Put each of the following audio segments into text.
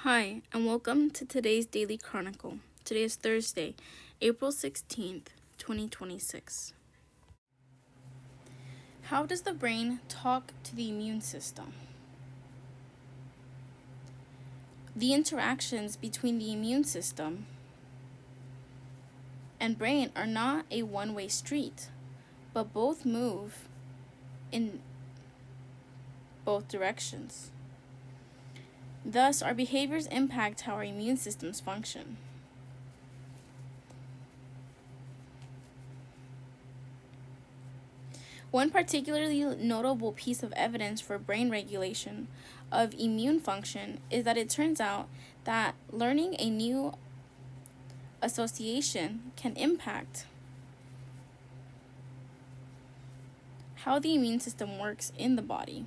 Hi, and welcome to today's Daily Chronicle. Today is Thursday, April 16th, 2026. How does the brain talk to the immune system? The interactions between the immune system and brain are not a one-way street, but both move in both directions. Thus, our behaviors impact how our immune systems function. One particularly notable piece of evidence for brain regulation of immune function is that it turns out that learning a new association can impact how the immune system works in the body.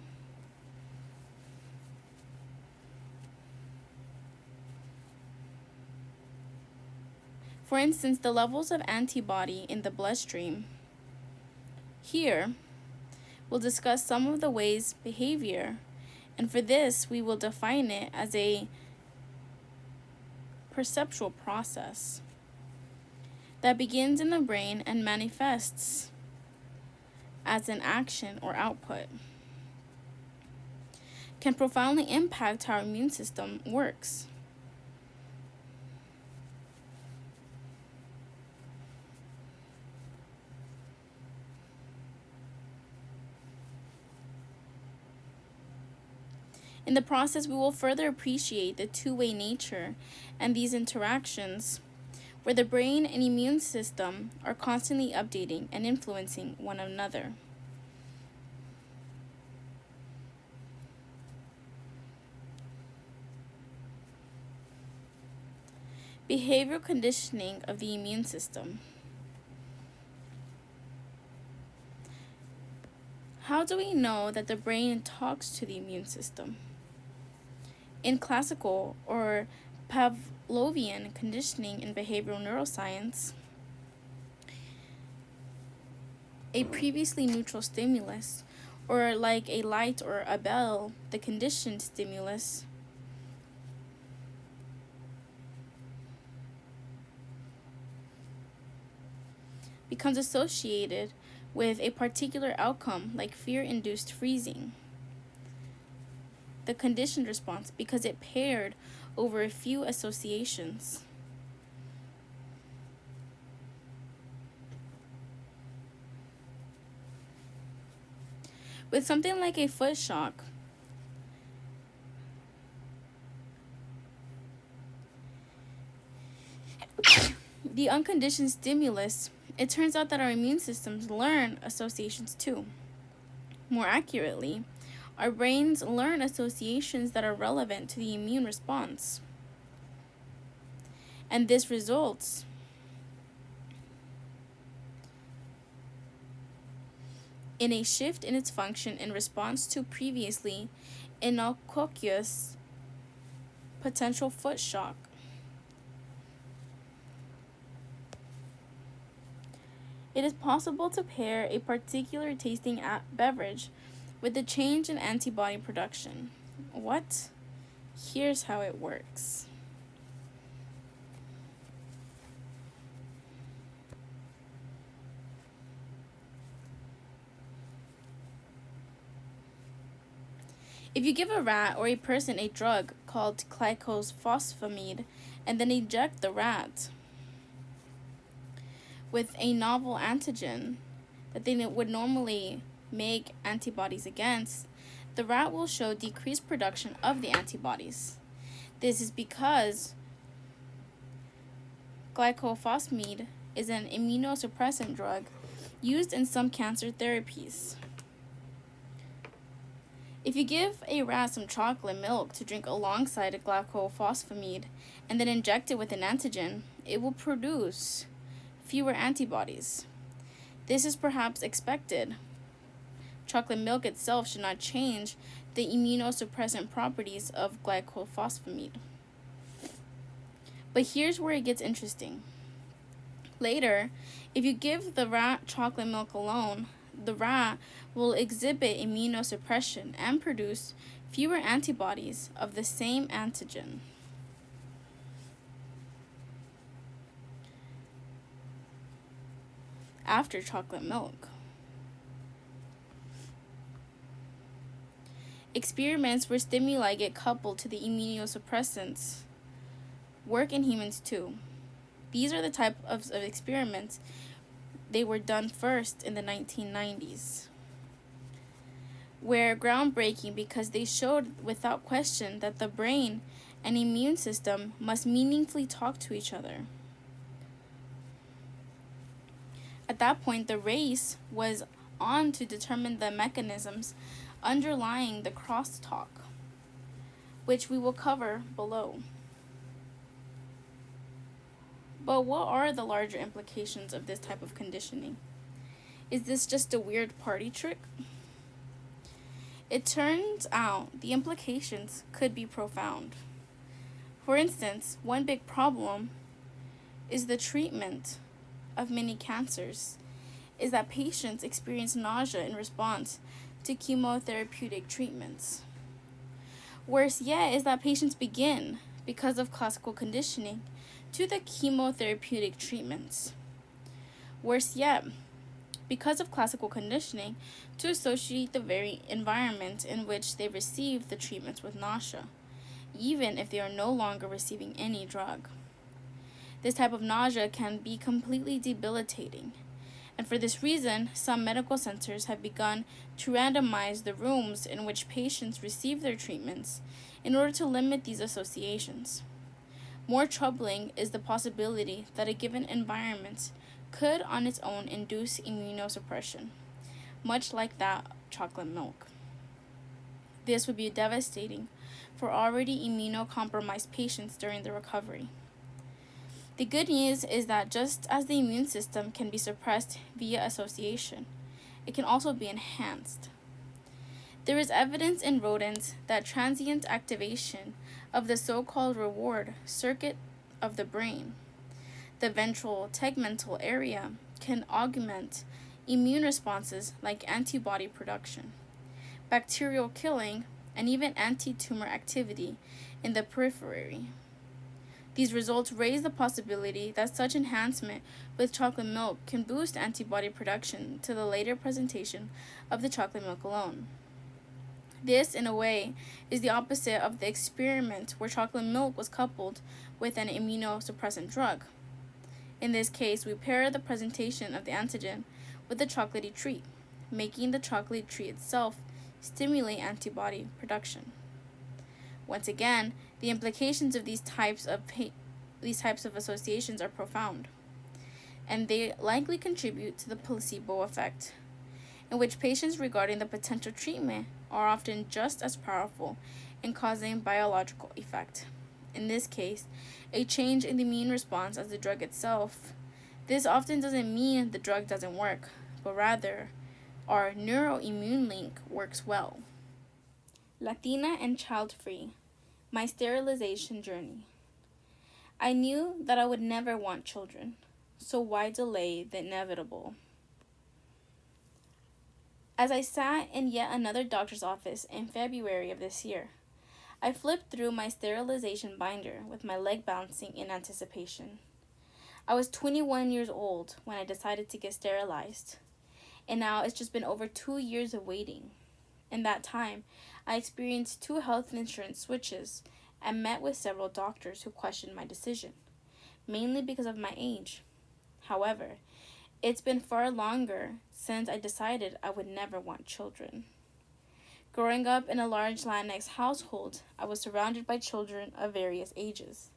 For instance, the levels of antibody in the bloodstream. Here, we'll discuss some of the ways behavior, and for this, we will define it as a perceptual process that begins in the brain and manifests as an action or output, can profoundly impact how our immune system works. In the process, we will further appreciate the two-way nature and these interactions where the brain and immune system are constantly updating and influencing one another. Behavioral conditioning of the immune system. How do we know that the brain talks to the immune system? In classical or Pavlovian conditioning in behavioral neuroscience, a previously neutral stimulus, or like a light or a bell, the conditioned stimulus, becomes associated with a particular outcome like fear-induced freezing. The conditioned response because it paired over a few associations. With something like a foot shock, the unconditioned stimulus, it turns out that our immune systems learn associations too. More accurately, our brains learn associations that are relevant to the immune response. And this results in a shift in its function in response to previously innocuous potential foot shock. It is possible to pair a particular tasting beverage with the change in antibody production. What? Here's how it works. If you give a rat or a person a drug called glycosphosphamide and then inject the rat with a novel antigen that they would normally make antibodies against, the rat will show decreased production of the antibodies. This is because glycosphosphamide is an immunosuppressant drug used in some cancer therapies. If you give a rat some chocolate milk to drink alongside a glycosphosphamide and then inject it with an antigen, it will produce fewer antibodies. This is perhaps expected. Chocolate milk itself should not change the immunosuppressant properties of glycosphosphamide. But here's where it gets interesting. Later, if you give the rat chocolate milk alone, the rat will exhibit immunosuppression and produce fewer antibodies of the same antigen. after chocolate milk. Experiments where stimuli get coupled to the immunosuppressants work in humans too. These are the type of experiments they were done first in the 1990s, were groundbreaking because they showed without question that the brain and immune system must meaningfully talk to each other. At that point, the race was on to determine the mechanisms underlying the crosstalk, which we will cover below. But what are the larger implications of this type of conditioning? Is this just a weird party trick? It turns out the implications could be profound. For instance, one big problem is the treatment of many cancers is that patients experience nausea in response to chemotherapeutic treatments. Worse yet is that patients begin, because of classical conditioning, to the chemotherapeutic treatments. Worse yet, because of classical conditioning, to associate the very environment in which they receive the treatments with nausea, even if they are no longer receiving any drug. This type of nausea can be completely debilitating, and for this reason, some medical centers have begun to randomize the rooms in which patients receive their treatments in order to limit these associations. More troubling is the possibility that a given environment could on its own induce immunosuppression, much like that of chocolate milk. This would be devastating for already immunocompromised patients during the recovery. The good news is that just as the immune system can be suppressed via association, it can also be enhanced. There is evidence in rodents that transient activation of the so-called reward circuit of the brain, the ventral tegmental area, can augment immune responses like antibody production, bacterial killing, and even anti-tumor activity in the periphery. These results raise the possibility that such enhancement with chocolate milk can boost antibody production to the later presentation of the chocolate milk alone. This, in a way, is the opposite of the experiment where chocolate milk was coupled with an immunosuppressant drug. In this case, we pair the presentation of the antigen with the chocolatey treat, making the chocolate treat itself stimulate antibody production. Once again, the implications of these types of associations are profound, and they likely contribute to the placebo effect, in which patients regarding the potential treatment are often just as powerful in causing biological effect. In this case, a change in the immune response as the drug itself. This often doesn't mean the drug doesn't work, but rather our neuroimmune link works well. Latina and child-free, my sterilization journey. I knew that I would never want children, so why delay the inevitable? As I sat in yet another doctor's office in February of this year, I flipped through my sterilization binder with my leg bouncing in anticipation. I was 21 years old when I decided to get sterilized, and now it's just been over 2 years of waiting. In that time, I experienced 2 health insurance switches and met with several doctors who questioned my decision, mainly because of my age. However, it's been far longer since I decided I would never want children. Growing up in a large Latinx household, I was surrounded by children of various ages.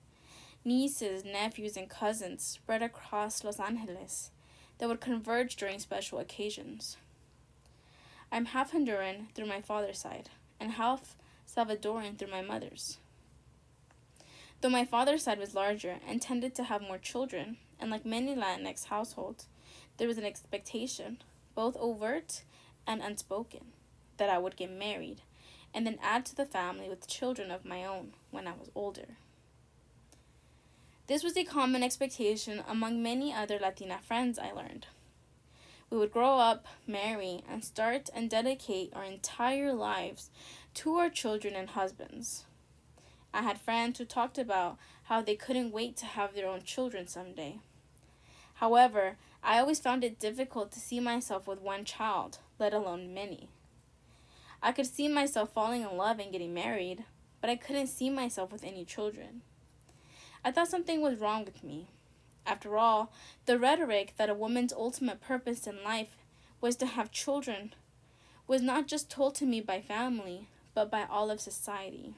Nieces, nephews, and cousins spread across Los Angeles that would converge during special occasions. I'm half Honduran through my father's side and half Salvadoran through my mother's. Though my father's side was larger and tended to have more children, and like many Latinx households, there was an expectation, both overt and unspoken, that I would get married and then add to the family with children of my own when I was older. This was a common expectation among many other Latina friends I learned. We would grow up, marry, and start and dedicate our entire lives to our children and husbands. I had friends who talked about how they couldn't wait to have their own children someday, However, I always found it difficult to see myself with one child, let alone many. I could see myself falling in love and getting married, but I couldn't see myself with any children. I thought something was wrong with me. After all, the rhetoric that a woman's ultimate purpose in life was to have children was not just told to me by family, but by all of society.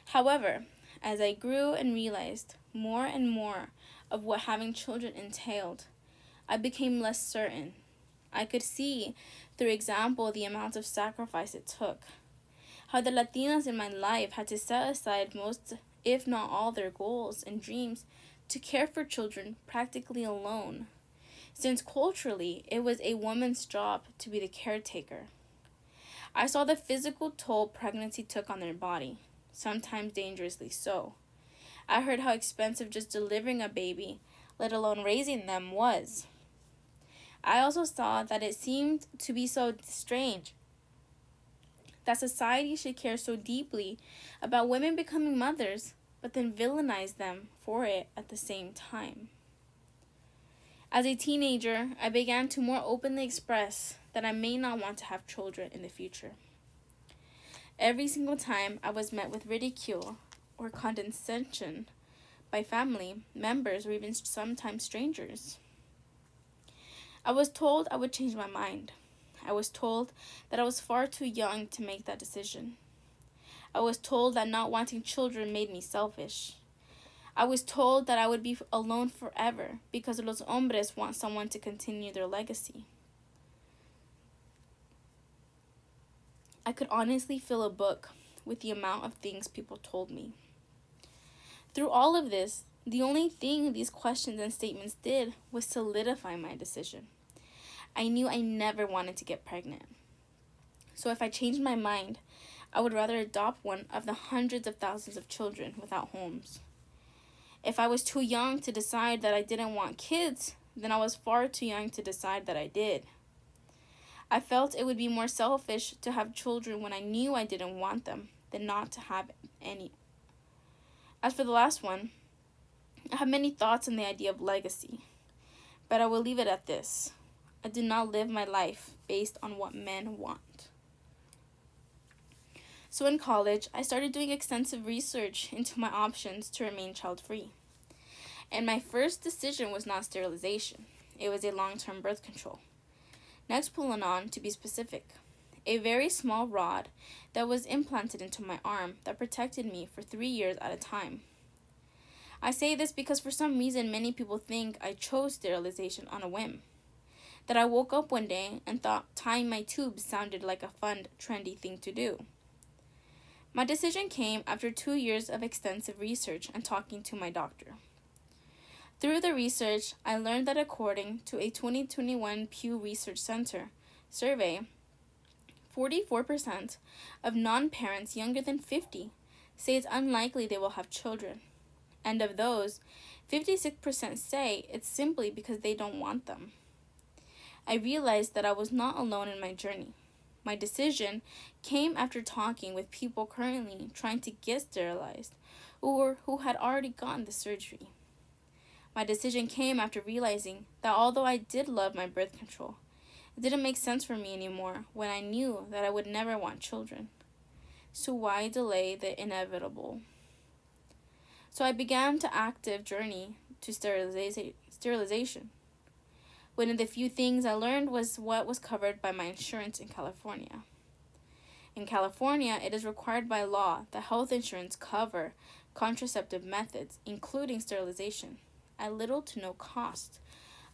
However, as I grew and realized more and more of what having children entailed, I became less certain. I could see, through example, the amount of sacrifice it took. How the Latinas in my life had to set aside most, if not all, their goals and dreams to care for children practically alone, since culturally it was a woman's job to be the caretaker. I saw the physical toll pregnancy took on their body, sometimes dangerously so. I heard how expensive just delivering a baby, let alone raising them, was. I also saw that it seemed to be so strange that society should care so deeply about women becoming mothers, but then villainize them for it at the same time. As a teenager, I began to more openly express that I may not want to have children in the future. Every single time I was met with ridicule or condescension by family members or even sometimes strangers. I was told I would change my mind. I was told that I was far too young to make that decision. I was told that not wanting children made me selfish. I was told that I would be alone forever because los hombres want someone to continue their legacy. I could honestly fill a book with the amount of things people told me. Through all of this, the only thing these questions and statements did was solidify my decision. I knew I never wanted to get pregnant. So if I changed my mind, I would rather adopt one of the hundreds of thousands of children without homes. If I was too young to decide that I didn't want kids, then I was far too young to decide that I did. I felt it would be more selfish to have children when I knew I didn't want them than not to have any. As for the last one, I have many thoughts on the idea of legacy, but I will leave it at this. I do not live my life based on what men want. So in college, I started doing extensive research into my options to remain child-free. And my first decision was not sterilization. It was a long-term birth control. Nexplanon, to be specific. A very small rod that was implanted into my arm that protected me for 3 years at a time. I say this because for some reason many people think I chose sterilization on a whim. That I woke up one day and thought tying my tubes sounded like a fun, trendy thing to do. My decision came after 2 years of extensive research and talking to my doctor. Through the research, I learned that according to a 2021 Pew Research Center survey, 44% of non-parents younger than 50 say it's unlikely they will have children. And of those, 56% say it's simply because they don't want them. I realized that I was not alone in my journey. My decision came after talking with people currently trying to get sterilized or who had already gotten the surgery. My decision came after realizing that although I did love my birth control, it didn't make sense for me anymore when I knew that I would never want children. So why delay the inevitable? So I began the active journey to sterilization. One of the few things I learned was what was covered by my insurance in California. In California, it is required by law that health insurance cover contraceptive methods, including sterilization, at little to no cost,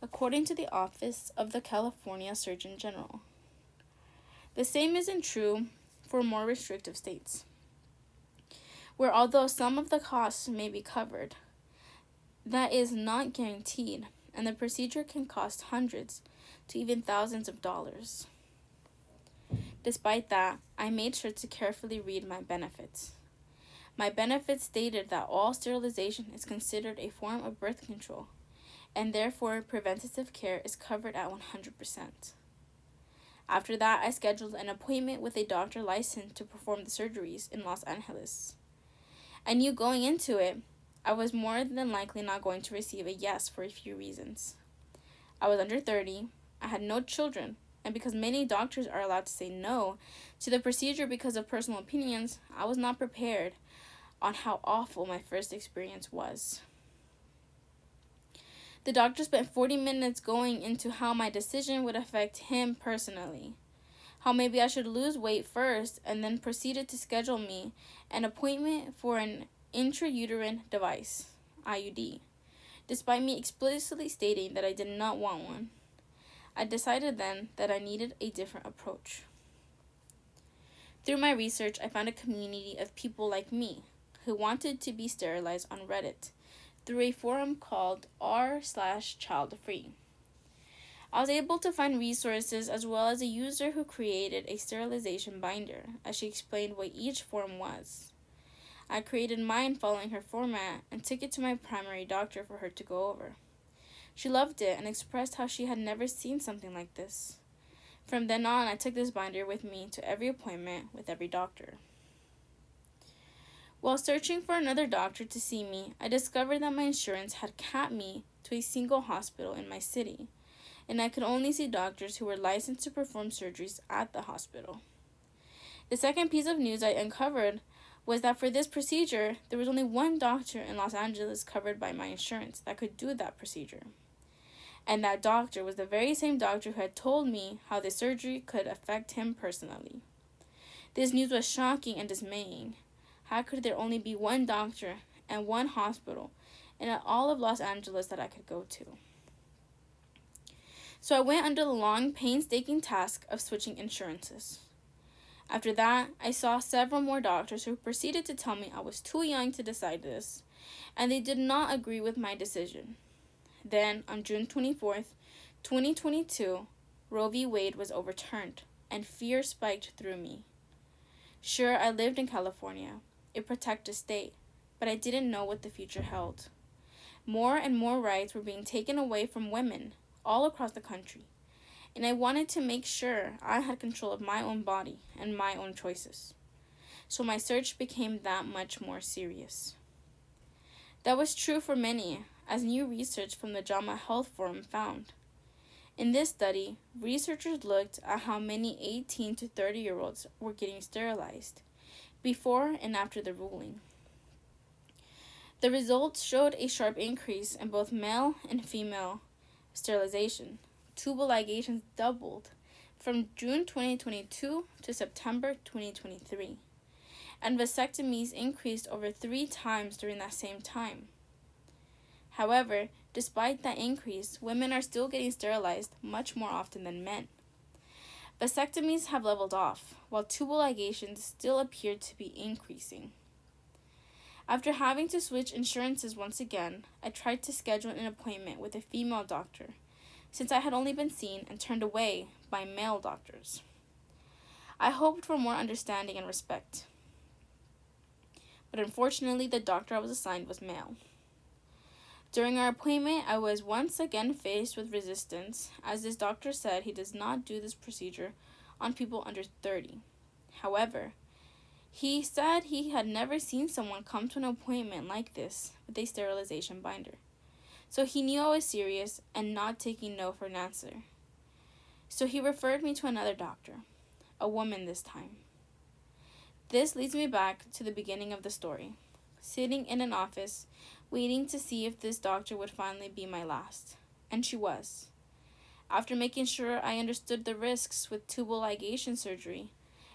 according to the Office of the California Surgeon General. The same isn't true for more restrictive states, where although some of the costs may be covered, that is not guaranteed, and the procedure can cost hundreds to even thousands of dollars. Despite that, I made sure to carefully read my benefits. My benefits stated that all sterilization is considered a form of birth control, and therefore preventative care is covered at 100%. After that, I scheduled an appointment with a doctor licensed to perform the surgeries in Los Angeles. I knew going into it, I was more than likely not going to receive a yes for a few reasons. I was under 30, I had no children, and because many doctors are allowed to say no to the procedure because of personal opinions, I was not prepared on how awful my first experience was. The doctor spent 40 minutes going into how my decision would affect him personally, how maybe I should lose weight first, and then proceeded to schedule me an appointment for an intrauterine device, IUD, despite me explicitly stating that I did not want one. I decided then that I needed a different approach. Through my research, I found a community of people like me who wanted to be sterilized on Reddit through a forum called r/childfree. I was able to find resources as well as a user who created a sterilization binder, as she explained what each form was. I created mine following her format and took it to my primary doctor for her to go over. She loved it and expressed how she had never seen something like this. From then on, I took this binder with me to every appointment with every doctor. While searching for another doctor to see me, I discovered that my insurance had capped me to a single hospital in my city, and I could only see doctors who were licensed to perform surgeries at the hospital. The second piece of news I uncovered was that for this procedure, there was only one doctor in Los Angeles covered by my insurance that could do that procedure. And that doctor was the very same doctor who had told me how the surgery could affect him personally. This news was shocking and dismaying. How could there only be one doctor and one hospital in all of Los Angeles that I could go to? So I went under the long, painstaking task of switching insurances. After that, I saw several more doctors who proceeded to tell me I was too young to decide this, and they did not agree with my decision. Then, on June 24th, 2022, Roe v. Wade was overturned, and fear spiked through me. Sure, I lived in California, a protected state, but I didn't know what the future held. More and more rights were being taken away from women all across the country, and I wanted to make sure I had control of my own body and my own choices. So my search became that much more serious. That was true for many, as new research from the JAMA Health Forum found. In this study, researchers looked at how many 18 to 30-year-olds were getting sterilized before and after the ruling. The results showed a sharp increase in both male and female sterilization. Tubal ligations doubled from June 2022 to September 2023, and vasectomies increased over 3 times during that same time. However, despite that increase, women are still getting sterilized much more often than men. Vasectomies have leveled off, while tubal ligations still appear to be increasing. After having to switch insurances once again, I tried to schedule an appointment with a female doctor, since I had only been seen and turned away by male doctors. I hoped for more understanding and respect, but unfortunately the doctor I was assigned was male. During our appointment, I was once again faced with resistance, as this doctor said he does not do this procedure on people under 30. However, he said he had never seen someone come to an appointment like this with a sterilization binder. So he knew I was serious and not taking no for an answer. So he referred me to another doctor, a woman this time. This leads me back to the beginning of the story, sitting in an office, waiting to see if this doctor would finally be my last. And she was. After making sure I understood the risks with tubal ligation surgery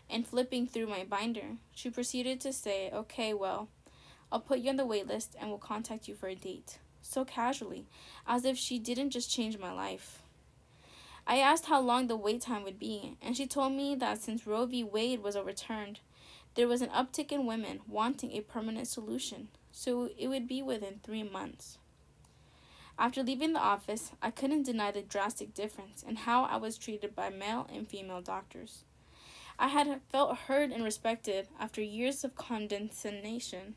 and flipping through my binder, she proceeded to say, "Okay, well, I'll put you on the wait list and will contact you for a date." So casually, as if she didn't just change my life. I asked how long the wait time would be, and she told me that since Roe v. Wade was overturned, there was an uptick in women wanting a permanent solution, so it would be within 3 months. After leaving the office, I couldn't deny the drastic difference in how I was treated by male and female doctors. I had felt heard and respected after years of condescension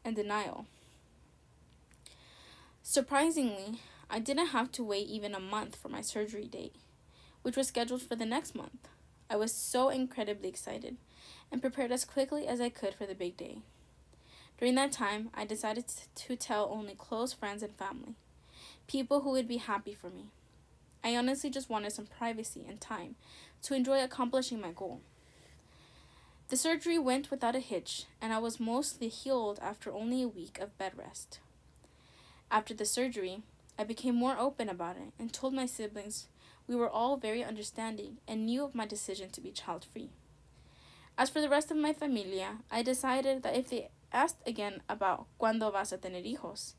and denial. Surprisingly, I didn't have to wait even a month for my surgery date, which was scheduled for the next month. I was so incredibly excited and prepared as quickly as I could for the big day. During that time, I decided to tell only close friends and family, people who would be happy for me. I honestly just wanted some privacy and time to enjoy accomplishing my goal. The surgery went without a hitch, and I was mostly healed after only a week of bed rest. After the surgery, I became more open about it and told my siblings we were all very understanding and knew of my decision to be child free. As for the rest of my familia, I decided that if they asked again about cuando vas a tener hijos,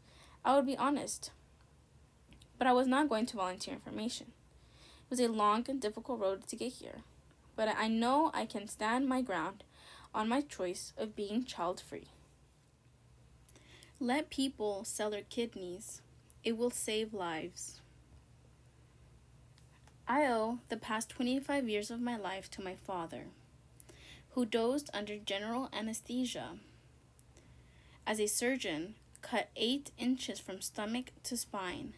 I would be honest. But I was not going to volunteer information. It was a long and difficult road to get here, but I know I can stand my ground on my choice of being child free. Let people sell their kidneys. It will save lives. I owe the past 25 years of my life to my father, who dozed under general anesthesia. As a surgeon, cut 8 inches from stomach to spine,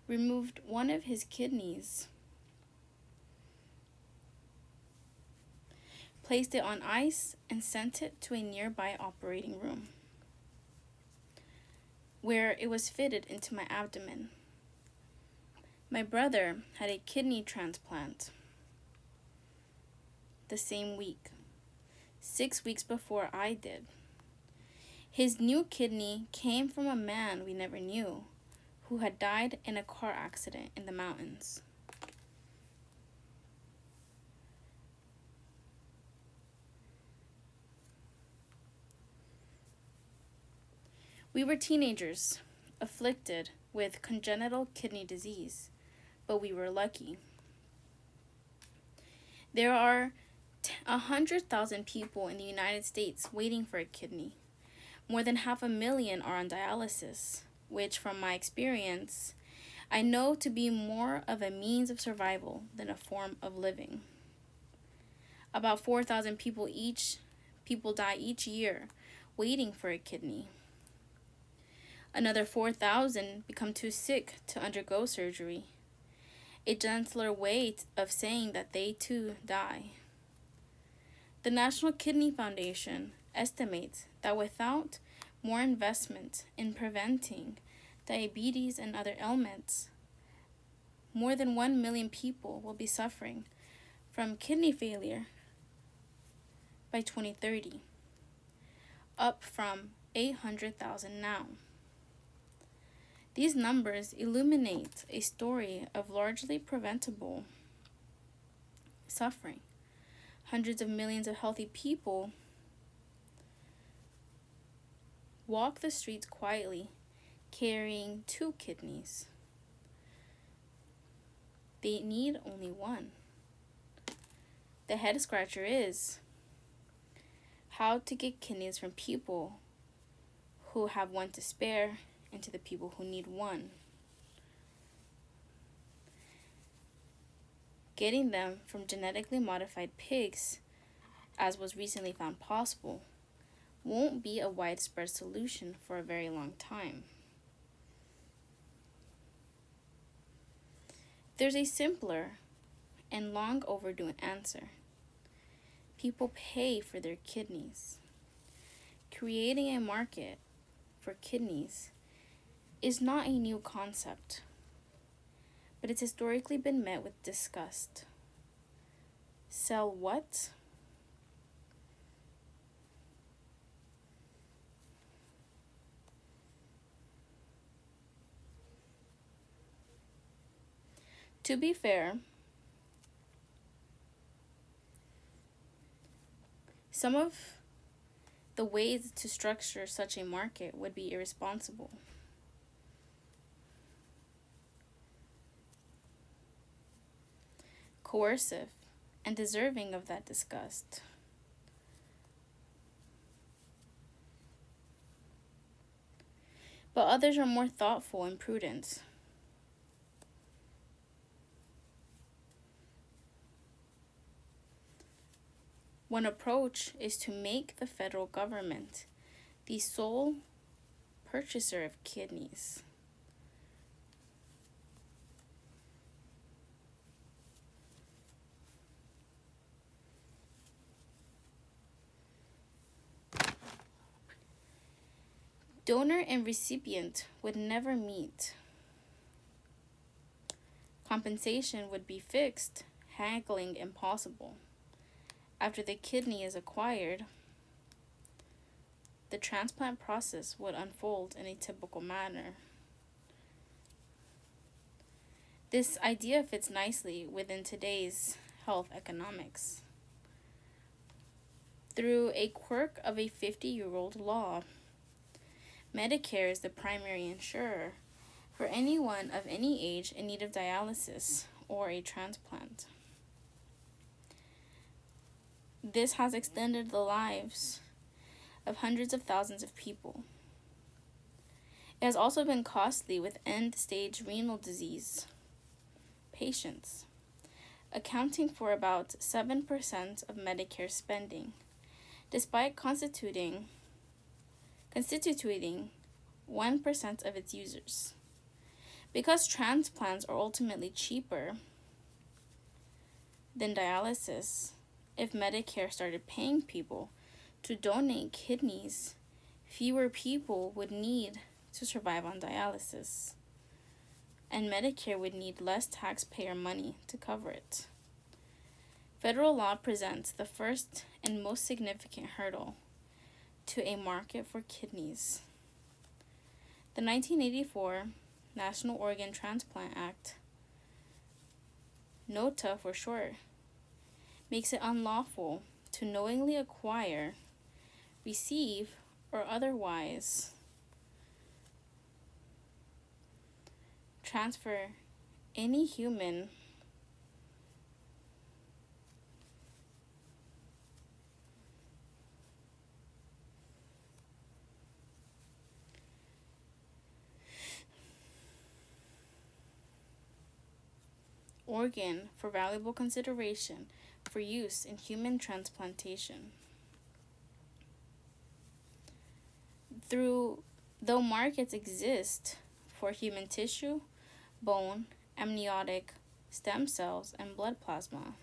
removed one of his kidneys, placed it on ice, and sent it to a nearby operating room, where it was fitted into my abdomen. My brother had a kidney transplant the same week, 6 weeks before I did. His new kidney came from a man we never knew, who had died in a car accident in the mountains. We were teenagers, afflicted with congenital kidney disease, but we were lucky. There are 100,000 people in the United States waiting for a kidney. More than 500,000 are on dialysis, which, from my experience, I know to be more of a means of survival than a form of living. About 4,000 people die each year waiting for a kidney. Another 4,000 become too sick to undergo surgery, a gentler way of saying that they too die. The National Kidney Foundation estimates that without more investment in preventing diabetes and other ailments, more than 1 million people will be suffering from kidney failure by 2030, up from 800,000 now. These numbers illuminate a story of largely preventable suffering. Hundreds of millions of healthy people walk the streets quietly, carrying 2 kidneys. They need only one. The head scratcher is how to get kidneys from people who have one to spare into the people who need one. Getting them from genetically modified pigs, as was recently found possible, won't be a widespread solution for a very long time. There's a simpler and long overdue answer. People pay for their kidneys. Creating a market for kidneys is not a new concept, but it's historically been met with disgust. Sell what? To be fair, some of the ways to structure such a market would be irresponsible. Coercive, and deserving of that disgust. But others are more thoughtful and prudent. One approach is to make the federal government the sole purchaser of kidneys. Donor and recipient would never meet. Compensation would be fixed, haggling impossible. After the kidney is acquired, the transplant process would unfold in a typical manner. This idea fits nicely within today's health economics. Through a quirk of a 50-year-old law, Medicare is the primary insurer for anyone of any age in need of dialysis or a transplant. This has extended the lives of hundreds of thousands of people. It has also been costly with end-stage renal disease patients, accounting for about 7% of Medicare spending, despite constituting 1% of its users. Because transplants are ultimately cheaper than dialysis, if Medicare started paying people to donate kidneys, fewer people would need to survive on dialysis, and Medicare would need less taxpayer money to cover it. Federal law presents the first and most significant hurdle to a market for kidneys. The 1984 National Organ Transplant Act, NOTA for short, makes it unlawful to knowingly acquire, receive, or otherwise transfer any human organ for valuable consideration for use in human transplantation. Though markets exist for human tissue, bone, amniotic, stem cells, and blood plasma,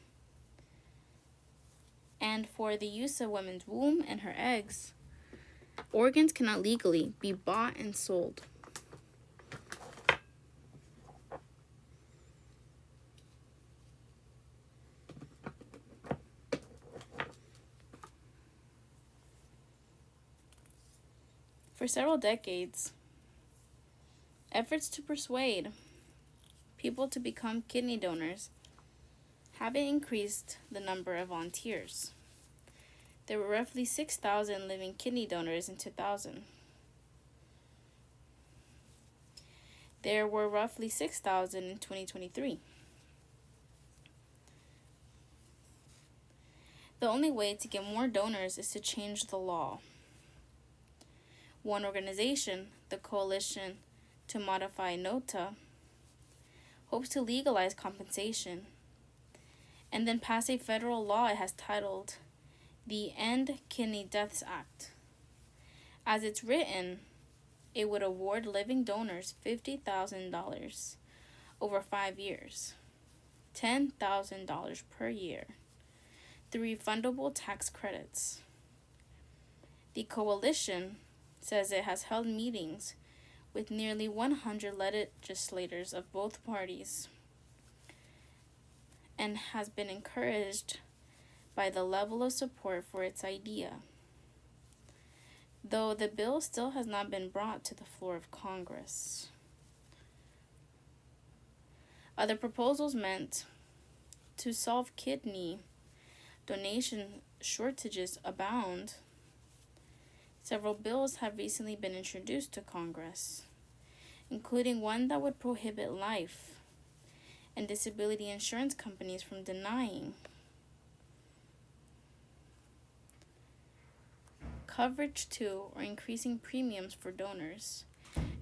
and for the use of women's womb and her eggs, organs cannot legally be bought and sold. For several decades, efforts to persuade people to become kidney donors haven't increased the number of volunteers. There were roughly 6,000 living kidney donors in 2000. There were roughly 6,000 in 2023. The only way to get more donors is to change the law. One organization, the Coalition to Modify NOTA, hopes to legalize compensation and then pass a federal law it has titled the End Kidney Deaths Act. As it's written, it would award living donors $50,000 over 5 years, $10,000 per year, through refundable tax credits. The coalition says it has held meetings with nearly 100 legislators of both parties and has been encouraged by the level of support for its idea, though the bill still has not been brought to the floor of Congress. Other proposals meant to solve kidney donation shortages abound. Several bills have recently been introduced to Congress, including one that would prohibit life and disability insurance companies from denying coverage to or increasing premiums for donors,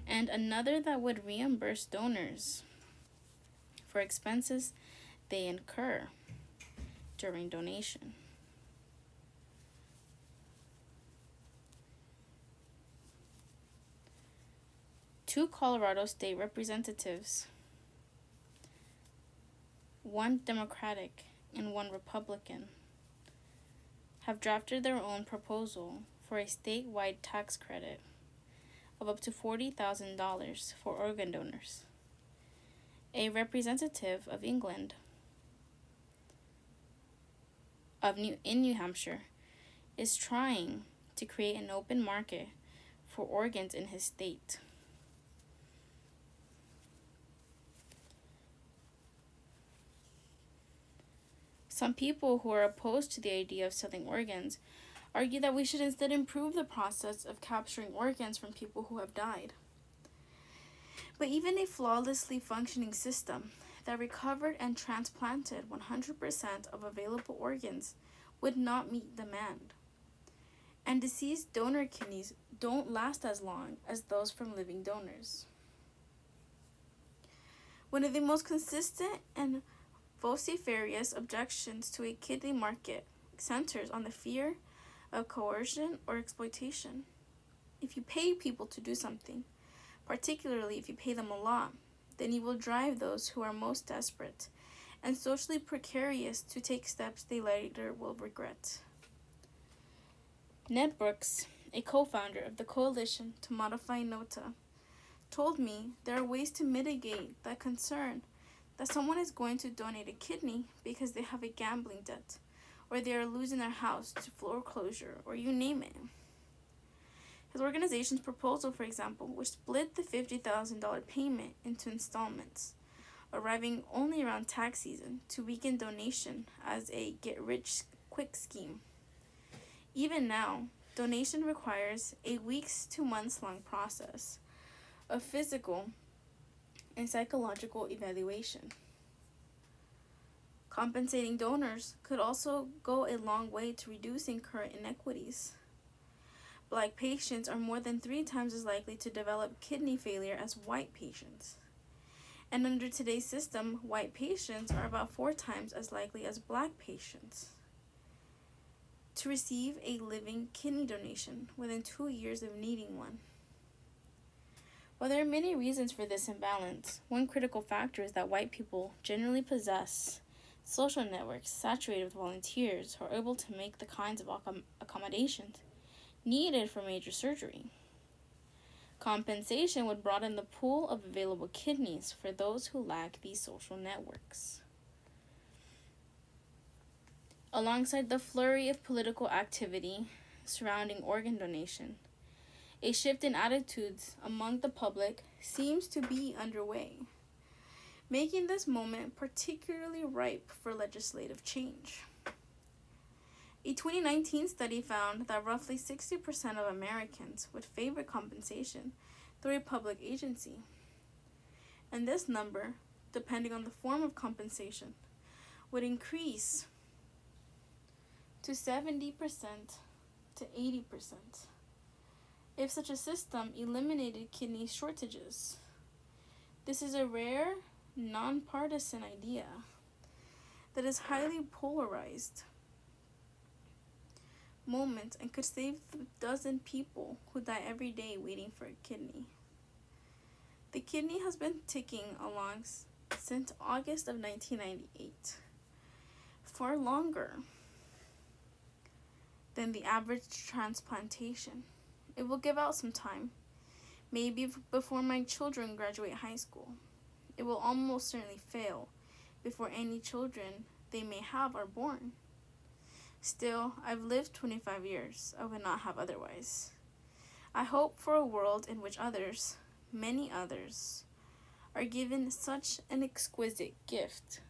and another that would reimburse donors for expenses they incur during donation. Two Colorado state representatives, one Democratic and one Republican, have drafted their own proposal for a statewide tax credit, of up to $40,000 for organ donors. A representative of England in New Hampshire is trying to create an open market for organs in his state. Some people who are opposed to the idea of selling organs argue that we should instead improve the process of capturing organs from people who have died. But even a flawlessly functioning system that recovered and transplanted 100% of available organs would not meet demand. And deceased donor kidneys don't last as long as those from living donors. One of the most consistent and vociferous objections to a kidney market centers on the fear of coercion or exploitation. If you pay people to do something, particularly if you pay them a lot, then you will drive those who are most desperate and socially precarious to take steps they later will regret. Ned Brooks, a co-founder of the Coalition to Modify NOTA, told me there are ways to mitigate that concern that someone is going to donate a kidney because they have a gambling debt, or they are losing their house to foreclosure, or you name it. His organization's proposal, for example, would split the $50,000 payment into installments, arriving only around tax season to weaken donation as a get-rich-quick scheme. Even now, donation requires a weeks to months-long process of physical and psychological evaluation. Compensating donors could also go a long way to reducing current inequities. Black patients are more than 3 times as likely to develop kidney failure as white patients. And under today's system, white patients are about 4 times as likely as black patients to receive a living kidney donation within 2 years of needing one. While there are many reasons for this imbalance, one critical factor is that white people generally possess social networks saturated with volunteers who are able to make the kinds of accommodations needed for major surgery. Compensation would broaden the pool of available kidneys for those who lack these social networks. Alongside the flurry of political activity surrounding organ donation, a shift in attitudes among the public seems to be underway, making this moment particularly ripe for legislative change. A 2019 study found that roughly 60% of Americans would favor compensation through a public agency. And this number, depending on the form of compensation, would increase to 70% to 80% if such a system eliminated kidney shortages. This is a rare, nonpartisan idea that is highly polarized moment and could save the dozen people who die every day waiting for a kidney. The kidney has been ticking along since August of 1998, far longer than the average transplantation. It will give out some time, maybe before my children graduate high school. It will almost certainly fail before any children they may have are born. Still, I've lived 25 years. I would not have otherwise. I hope for a world in which others, many others, are given such an exquisite gift.